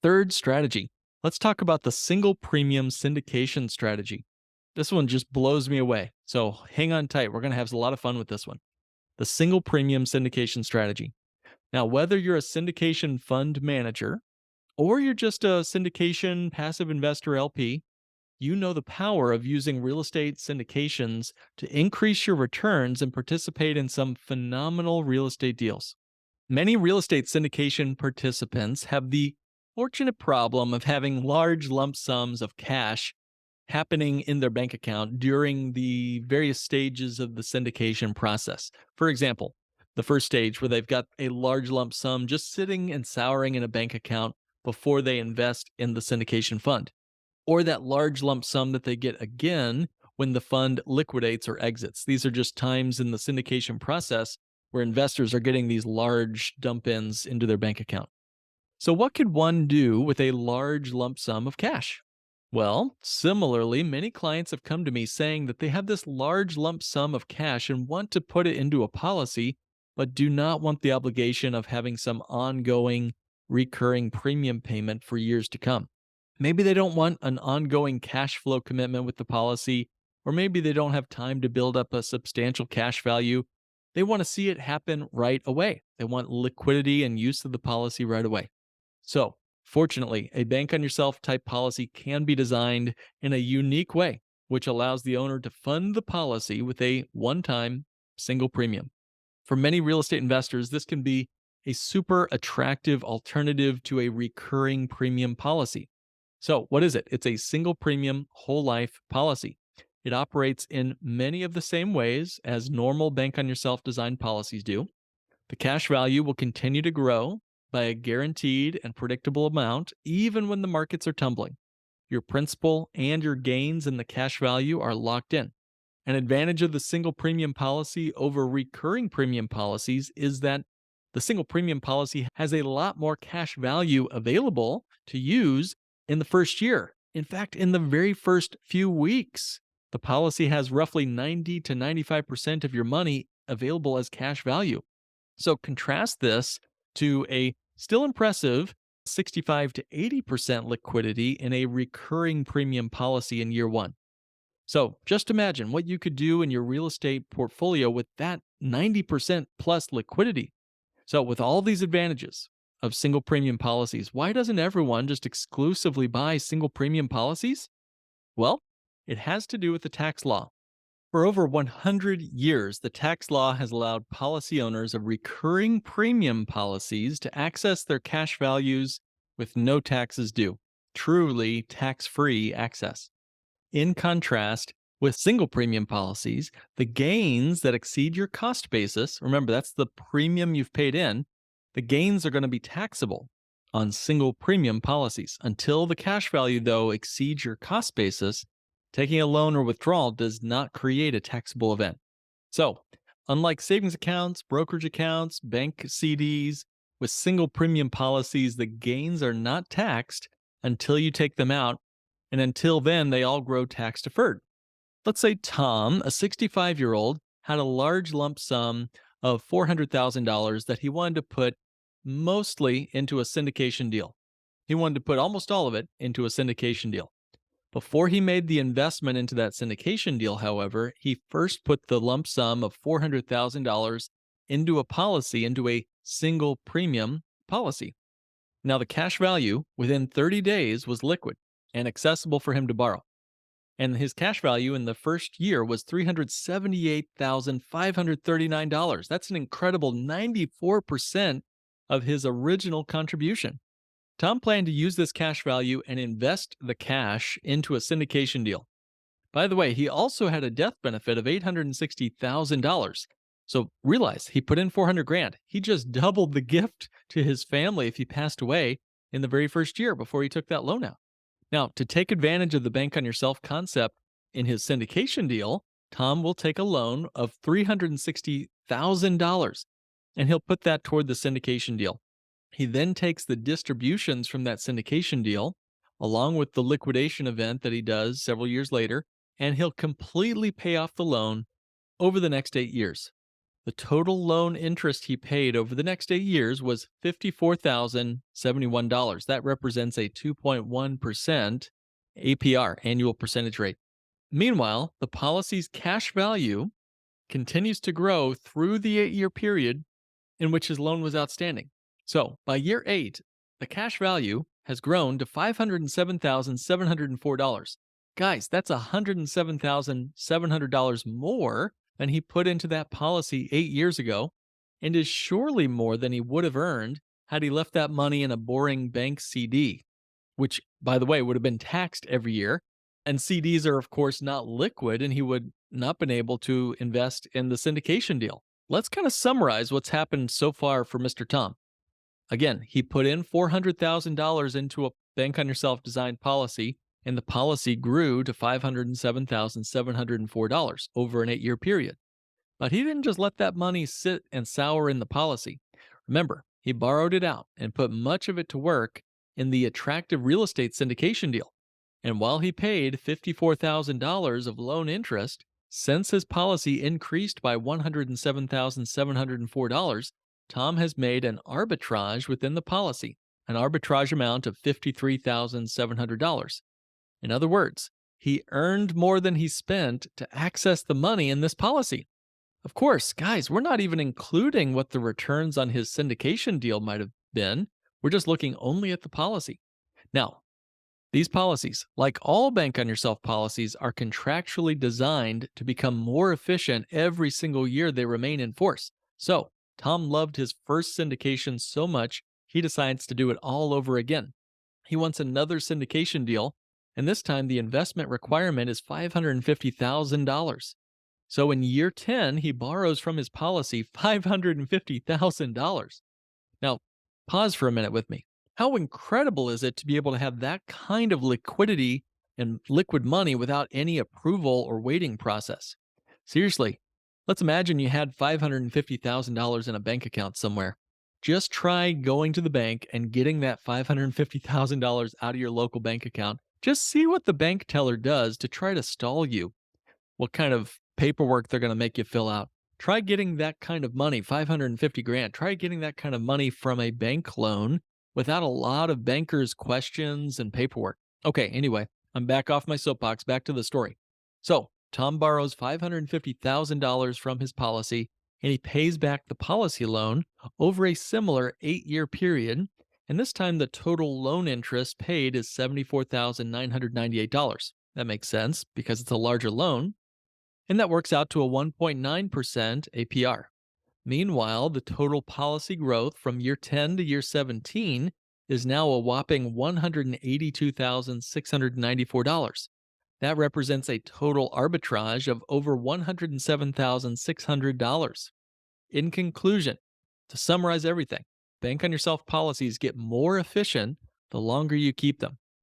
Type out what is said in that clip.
Third strategy. Let's talk about the single premium syndication strategy. This one just blows me away. So hang on tight. We're going to have a lot of fun with this one. The single premium syndication strategy. Now, whether you're a syndication fund manager or you're just a syndication passive investor LP, you know the power of using real estate syndications to increase your returns and participate in some phenomenal real estate deals. Many real estate syndication participants have the fortunate problem of having large lump sums of cash happening in their bank account during the various stages of the syndication process. For example, the first stage where they've got a large lump sum just sitting and souring in a bank account before they invest in the syndication fund, or that large lump sum that they get again when the fund liquidates or exits. These are just times in the syndication process where investors are getting these large dump ins into their bank account. So, what could one do with a large lump sum of cash? Well, similarly, many clients have come to me saying that they have this large lump sum of cash and want to put it into a policy, but do not want the obligation of having some ongoing, recurring premium payment for years to come. Maybe they don't want an ongoing cash flow commitment with the policy, or maybe they don't have time to build up a substantial cash value. They want to see it happen right away. They want liquidity and use of the policy right away. So, fortunately, a bank on yourself type policy can be designed in a unique way, which allows the owner to fund the policy with a one-time single premium. For many real estate investors, this can be a super attractive alternative to a recurring premium policy. So, what is it? It's a single premium whole life policy. It operates in many of the same ways as normal bank on yourself designed policies do. The cash value will continue to grow by a guaranteed and predictable amount, even when the markets are tumbling. Your principal and your gains in the cash value are locked in. An advantage of the single premium policy over recurring premium policies is that the single premium policy has a lot more cash value available to use in the first year. In fact, in the very first few weeks, the policy has roughly 90 to 95% of your money available as cash value. So contrast this to a still impressive 65 to 80% liquidity in a recurring premium policy in year one. So just imagine what you could do in your real estate portfolio with that 90% plus liquidity. So with all these advantages of single premium policies, why doesn't everyone just exclusively buy single premium policies? Well, it has to do with the tax law. For over 100 years, the tax law has allowed policy owners of recurring premium policies to access their cash values with no taxes due. Truly tax-free access. In contrast, with single premium policies, the gains that exceed your cost basis, remember that's the premium you've paid in, the gains are going to be taxable on single premium policies. Until the cash value, though, exceeds your cost basis, taking a loan or withdrawal does not create a taxable event. So, unlike savings accounts, brokerage accounts, bank CDs, with single premium policies, the gains are not taxed until you take them out, and until then, they all grow tax deferred. Let's say Tom, a 65-year-old, had a large lump sum of $400,000 that he wanted to put mostly into a syndication deal. He wanted to put almost all of it into a syndication deal. Before he made the investment into that syndication deal, however, he first put the lump sum of $400,000 into a policy, into a single premium policy. Now, the cash value within 30 days was liquid and accessible for him to borrow. And his cash value in the first year was $378,539. That's an incredible 94% of his original contribution. Tom planned to use this cash value and invest the cash into a syndication deal. By the way, he also had a death benefit of $860,000. So realize he put in 400 grand. He just doubled the gift to his family if he passed away in the very first year before he took that loan out. Now, to take advantage of the bank on yourself concept in his syndication deal, Tom will take a loan of $360,000 and he'll put that toward the syndication deal. He then takes the distributions from that syndication deal, along with the liquidation event that he does several years later, and he'll completely pay off the loan over the next 8 years. The total loan interest he paid over the next 8 years was $54,071. That represents a 2.1% APR, annual percentage rate. Meanwhile, the policy's cash value continues to grow through the 8 year period in which his loan was outstanding. So by year 8, the cash value has grown to $507,704. Guys, that's $107,700 more than he put into that policy 8 years ago, and is surely more than he would have earned had he left that money in a boring bank CD, which, by the way, would have been taxed every year. And CDs are, of course, not liquid, and he would not been able to invest in the syndication deal. Let's kind of summarize what's happened so far for Mr. Tom. Again, he put in $400,000 into a Bank on Yourself designed policy, and the policy grew to $507,704 over an 8 year period. But he didn't just let that money sit and sour in the policy. Remember, he borrowed it out and put much of it to work in the attractive real estate syndication deal. And while he paid $54,000 of loan interest, since his policy increased by $107,704, Tom has made an arbitrage within the policy, an arbitrage amount of $53,700. In other words, he earned more than he spent to access the money in this policy. Of course, guys, we're not even including what the returns on his syndication deal might have been. We're just looking only at the policy. Now, these policies, like all Bank on Yourself policies, are contractually designed to become more efficient every single year they remain in force. So, Tom loved his first syndication so much, he decides to do it all over again. He wants another syndication deal, and this time the investment requirement is $550,000. So in year 10, he borrows from his policy $550,000. Now, pause for a minute with me. How incredible is it to be able to have that kind of liquidity and liquid money without any approval or waiting process? Seriously, let's imagine you had $550,000 in a bank account somewhere. Just try going to the bank and getting that $550,000 out of your local bank account. Just see what the bank teller does to try to stall you, what kind of paperwork they're going to make you fill out. Try getting that kind of money, 550 grand. Try getting that kind of money from a bank loan without a lot of bankers' questions and paperwork. Okay, anyway, I'm back off my soapbox, back to the story. So, Tom borrows $550,000 from his policy, and he pays back the policy loan over a similar 8 year period. And this time, the total loan interest paid is $74,998. That makes sense because it's a larger loan, and that works out to a 1.9% APR. Meanwhile, the total policy growth from year 10 to year 17 is now a whopping $182,694. That represents a total arbitrage of over $107,600. In conclusion, to summarize everything, Bank on Yourself policies get more efficient the longer you keep them.